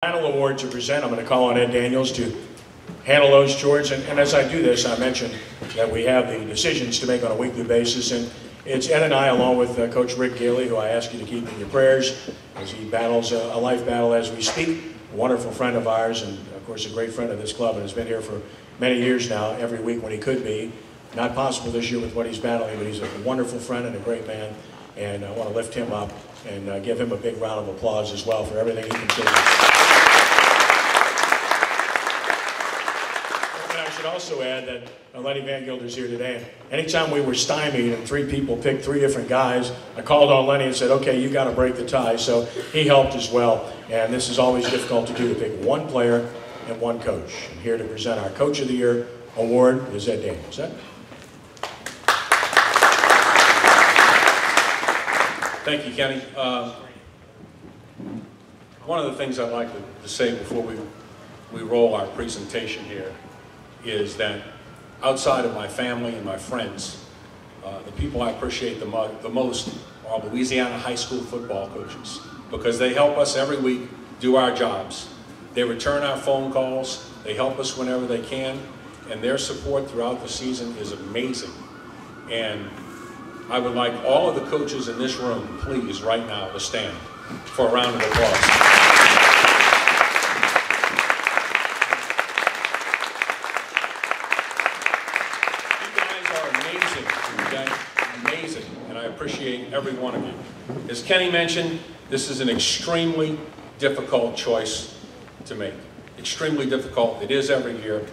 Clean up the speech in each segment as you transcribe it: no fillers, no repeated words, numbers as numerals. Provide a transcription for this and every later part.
Final award to present. I'm going to call on Ed Daniels to handle those chores. And as I do this, I mentioned that we have the decisions to make on a weekly basis. And it's Ed and I, along with Coach Rick Gailey, who I ask you to keep in your prayers as he battles a life battle as we speak. A wonderful friend of ours, and of course a great friend of this club, and has been here for many years now, every week when he could be. Not possible this year with what he's battling, but he's a wonderful friend and a great man. And I want to lift him up and give him a big round of applause as well for everything he contributes. I should also add that Lenny Van Gilder's here today. Anytime we were stymied and three people picked three different guys, I called on Lenny and said, okay, you got to break the tie. So he helped as well. And this is always difficult to do, to pick one player and one coach. And here to present our Coach of the Year award is Ed Daniels. Ed? Thank you, Kenny. One of the things I'd like to say before we roll our presentation here is that outside of my family and my friends, the people I appreciate the most are Louisiana high school football coaches, because they help us every week do our jobs. They return our phone calls, they help us whenever they can, and their support throughout the season is amazing. And I would like all of the coaches in this room, please, right now, to stand for a round of applause. Amazing, and I appreciate every one of you. As Kenny mentioned, this is an extremely difficult choice to make. Extremely difficult. It is every year,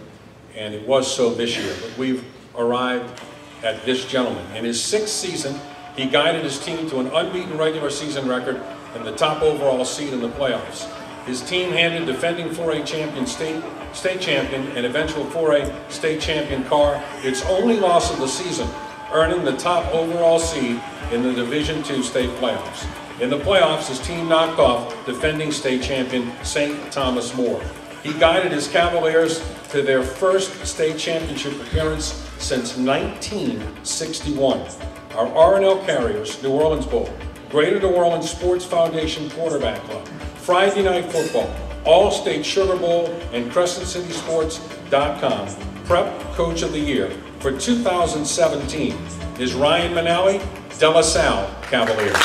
and it was so this year. But we've arrived at this gentleman. In his 6th season, he guided his team to an unbeaten regular season record and the top overall seed in the playoffs. His team handed defending 4A champion state champion and eventual 4A state champion Carr its only loss of the season, earning the top overall seed in the Division II state playoffs. In the playoffs, his team knocked off defending state champion St. Thomas More. He guided his Cavaliers to their first state championship appearance since 1961. Our R&L Carriers New Orleans Bowl, Greater New Orleans Sports Foundation Quarterback Club, Friday Night Football, All-State Sugar Bowl, and CrescentCitySports.com Prep Coach of the Year for 2017 is Ryan Manale, De La Salle Cavaliers.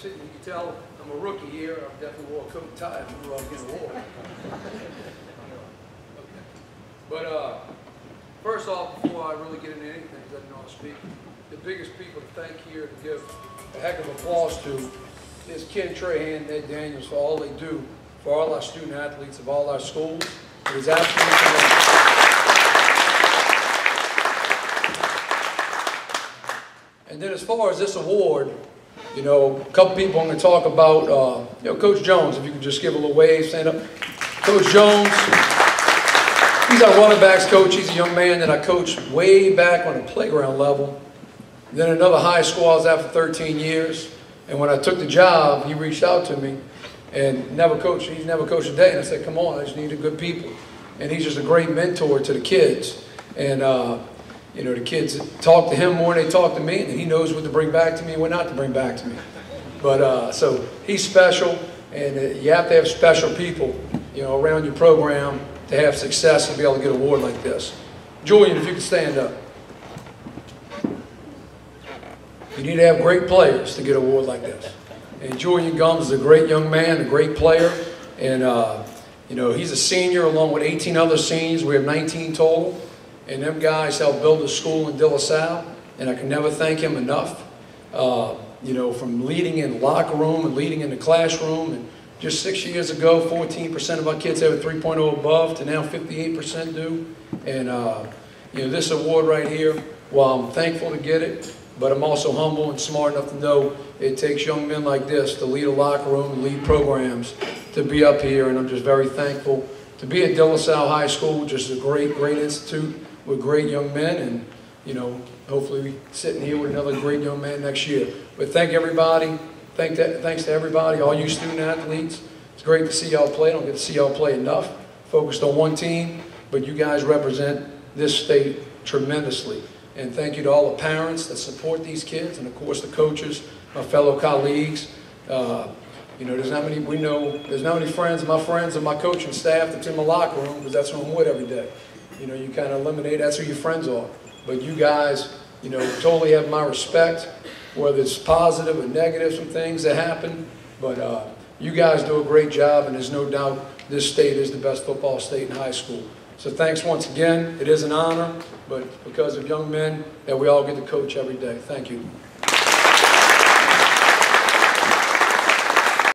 You can tell I'm a rookie here. I definitely wore a coat and tie if we were all get an award. But first off, before I really get into anything, because I didn't know how to speak, the biggest people to thank here to give a heck of applause to is Ken Trahan and Ed Daniels for all they do for all our student athletes of all our schools. It is absolutely amazing. And then as far as this award, you know, a couple people I'm going to talk about, you know, Coach Jones, if you could just give a little wave, stand up. Coach Jones, he's our running backs coach. He's a young man that I coached way back on the playground level. Then another high school I was at for 13 years. And when I took the job, he reached out to me and he's never coached a day. And I said, come on, I just needed good people. And he's just a great mentor to the kids. And, you know, the kids talk to him more than they talk to me, and he knows what to bring back to me and what not to bring back to me. But so he's special, and you have to have special people, you know, around your program to have success and be able to get an award like this. Julian, if you could stand up. You need to have great players to get an award like this. And Julian Gums is a great young man, a great player, and you know, he's a senior along with 18 other seniors. We have 19 total. And them guys helped build a school in De La Salle, and I can never thank him enough. You know, from leading in the locker room and leading in the classroom, and just 6 years ago, 14% of our kids have a 3.0 above, to now 58% do. And you know, this award right here, while I'm thankful to get it, but I'm also humble and smart enough to know it takes young men like this to lead a locker room and lead programs to be up here, and I'm just very thankful to be at De La Salle High School, just a great institute with great young men, and hopefully we sitting here with another great young man next year. But thank everybody. Thanks to everybody, all you student athletes. It's great to see y'all play. I don't get to see y'all play enough. Focused on one team, but you guys represent this state tremendously. And thank you to all the parents that support these kids, and of course the coaches, my fellow colleagues. There's not many friends of my coaching staff that's in my locker room, because that's who I'm with every day. You kind of eliminate, that's who your friends are. But you guys, totally have my respect, whether it's positive or negative, some things that happen. But you guys do a great job, and there's no doubt this state is the best football state in high school. So thanks once again. It is an honor, but because of young men that we all get to coach every day. Thank you.